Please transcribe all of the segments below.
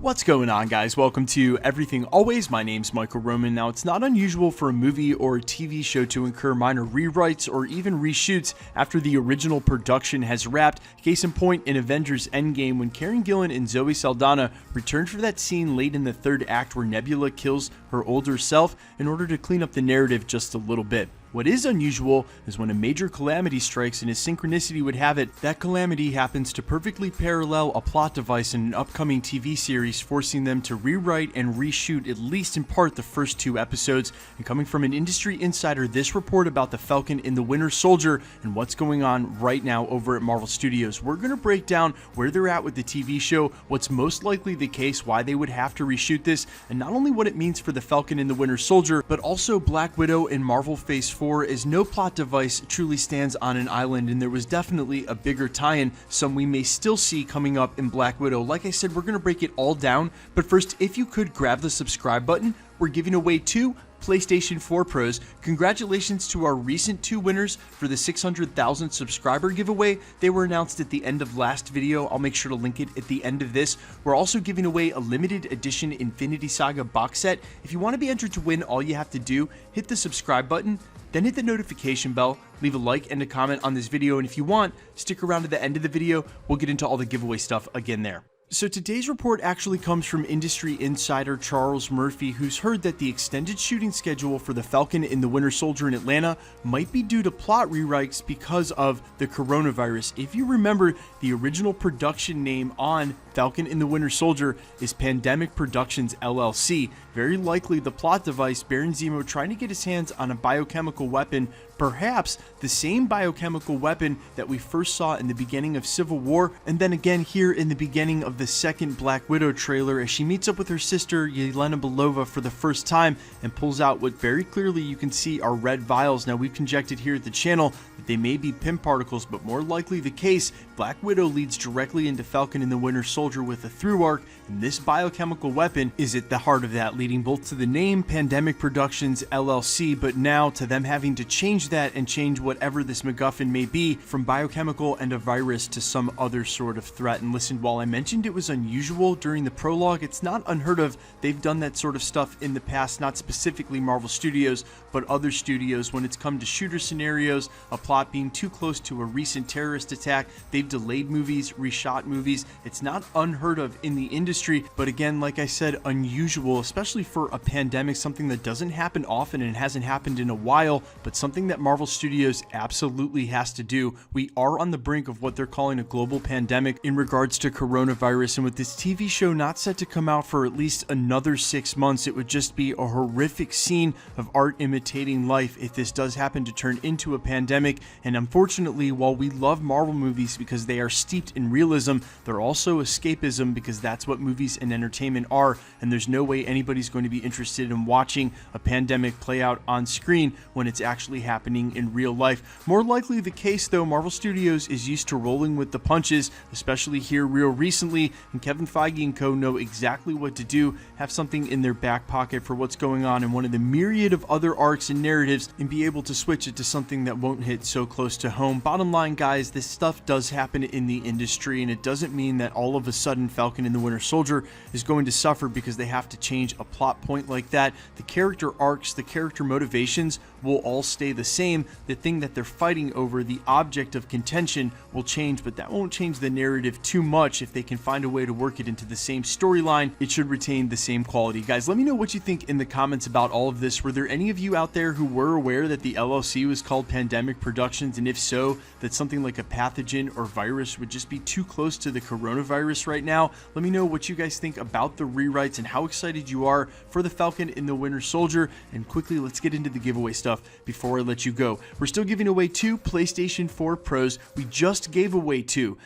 What's going on, guys? Welcome to Everything Always. My name's Michael Roman. Now, it's not unusual for a movie or a TV show to incur minor rewrites or even reshoots after the original production has wrapped. Case in point, in Avengers Endgame, when Karen Gillan and Zoe Saldana returned for that scene late in the third act where Nebula kills her older self in order to clean up the narrative just a little bit. What is unusual is when a major calamity strikes, and as synchronicity would have it, that calamity happens to perfectly parallel a plot device in an upcoming TV series, forcing them to rewrite and reshoot at least in part the first two episodes. And coming from an industry insider, this report about the Falcon and the Winter Soldier and what's going on right now over at Marvel Studios. We're going to break down where they're at with the TV show, what's most likely the case, why they would have to reshoot this, and not only what it means for the Falcon and the Winter Soldier, but also Black Widow and Marvel Phase 4, as no plot device truly stands on an island, and there was definitely a bigger tie-in, some we may still see coming up in Black Widow. Like I said, we're going to break it all down, but first, if you could grab the subscribe button, we're giving away 2 PlayStation 4 Pros. Congratulations to our recent 2 winners for the 600,000 subscriber giveaway. They were announced at the end of last video. I'll make sure to link it at the end of this. We're also giving away a limited edition Infinity Saga box set. If you want to be entered to win, all you have to do, hit the subscribe button, then hit the notification bell, leave a like and a comment on this video, and if you want, stick around to the end of the video. We'll get into all the giveaway stuff again there. So today's report actually comes from industry insider Charles Murphy, who's heard that the extended shooting schedule for the Falcon and the Winter Soldier in Atlanta might be due to plot rewrites because of the coronavirus. If you remember, the original production name on Falcon and the Winter Soldier is Pandemic Productions LLC. Very likely the plot device, Baron Zemo trying to get his hands on a biochemical weapon, perhaps the same biochemical weapon that we first saw in the beginning of Civil War, and then again here in the beginning of the second Black Widow trailer as she meets up with her sister Yelena Belova for the first time and pulls out what very clearly you can see are red vials. Now, we've conjectured here at the channel that they may be PIM particles, but more likely the case, Black Widow leads directly into Falcon and the Winter Soldier with a through arc, and this biochemical weapon is at the heart of that, leading both to the name Pandemic Productions LLC, but now to them having to change that and change whatever this MacGuffin may be from biochemical and a virus to some other sort of threat. And listen, while I mentioned it was unusual during the prologue, it's not unheard of. They've done that sort of stuff in the past, not specifically Marvel Studios, but other studios. When it's come to shooter scenarios, a plot being too close to a recent terrorist attack, they've delayed movies, reshot movies. It's not unheard of in the industry, but again, like I said, unusual, especially for a pandemic, something that doesn't happen often and hasn't happened in a while, but something that Marvel Studios absolutely has to do. We are on the brink of what they're calling a global pandemic in regards to coronavirus, and with this TV show not set to come out for at least another 6 months, it would just be a horrific scene of art imitating life if this does happen to turn into a pandemic. And unfortunately, while we love Marvel movies because they are steeped in realism, they're also escapism because that's what movies and entertainment are, and there's no way anybody's going to be interested in watching a pandemic play out on screen when it's actually happening in real life. More likely the case, though, Marvel Studios is used to rolling with the punches, especially here real recently, and Kevin Feige and co know exactly what to do, have something in their back pocket for what's going on in one of the myriad of other arcs and narratives, and be able to switch it to something that won't hit so close to home. Bottom line, guys, this stuff does happen in the industry, and it doesn't mean that all of a sudden Falcon and the Winter Soldier is going to suffer because they have to change a plot point like that. The character arcs, the character motivations will all stay the same. The thing that they're fighting over, the object of contention, will change, but that won't change the narrative too much. If they can find a way to work it into the same storyline, it should retain the same quality. Guys, let me know what you think in the comments about all of this. Were there any of you out there who were aware that the LLC was called Pandemic Productions, and if so, that something like a pathogen or virus would just be too close to the coronavirus right now? Let me know what you guys think about the rewrites and how excited you are for the Falcon and the Winter Soldier. And quickly, let's get into the giveaway stuff before I let you go. We're still giving away 2 PlayStation 4 Pros. We just gave away 2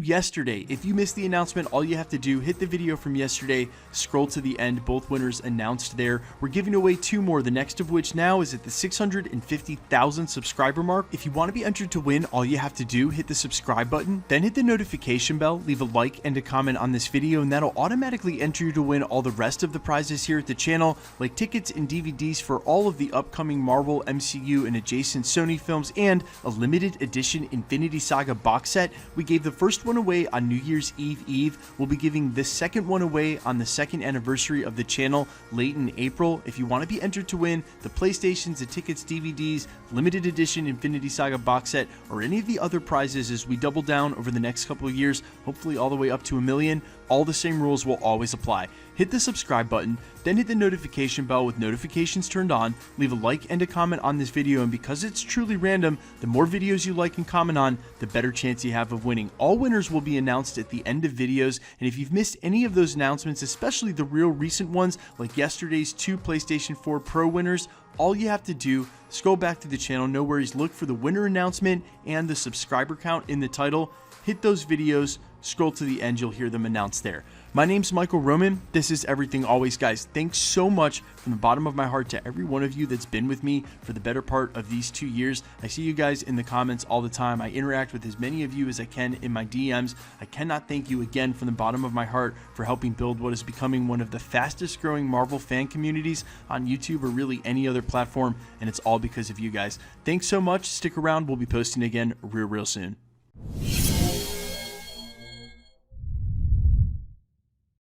yesterday. If you missed the announcement, all you have to do, hit the video from yesterday, scroll to the end, both winners announced there. We're giving away 2 more, the next of which now is at the 650,000 subscriber mark. If you want to be entered to win, all you have to do, hit the subscribe button, then hit the notification bell, leave a like and a comment on this video, and that'll automatically enter you to win all the rest of the prizes here at the channel, like tickets and DVDs for all of the upcoming Marvel Marvel, MCU, and adjacent Sony films, and a limited edition Infinity Saga box set. We gave the first one away on New Year's Eve. We'll be giving the second one away on the second anniversary of the channel late in April. If you want to be entered to win the PlayStations, the tickets, DVDs, limited edition Infinity Saga box set, or any of the other prizes as we double down over the next couple of years, hopefully all the way up to 1 million, all the same rules will always apply. Hit the subscribe button, then hit the notification bell with notifications turned on, leave a like and a comment on this video, and because it's truly random, the more videos you like and comment on, the better chance you have of winning. All winners will be announced at the end of videos, and if you've missed any of those announcements, especially the real recent ones like yesterday's 2 PlayStation 4 Pro winners, all you have to do, scroll back to the channel, no worries, look for the winner announcement and the subscriber count in the title, hit those videos, scroll to the end, you'll hear them announced there. My name's Michael Roman. This is Everything Always, guys. Thanks so much from the bottom of my heart to every one of you that's been with me for the better part of these 2 years. I see you guys in the comments all the time. I interact with as many of you as I can in my DMs. I cannot thank you again from the bottom of my heart for helping build what is becoming one of the fastest growing Marvel fan communities on YouTube or really any other platform, and it's all because of you guys. Thanks so much. Stick around. We'll be posting again real soon.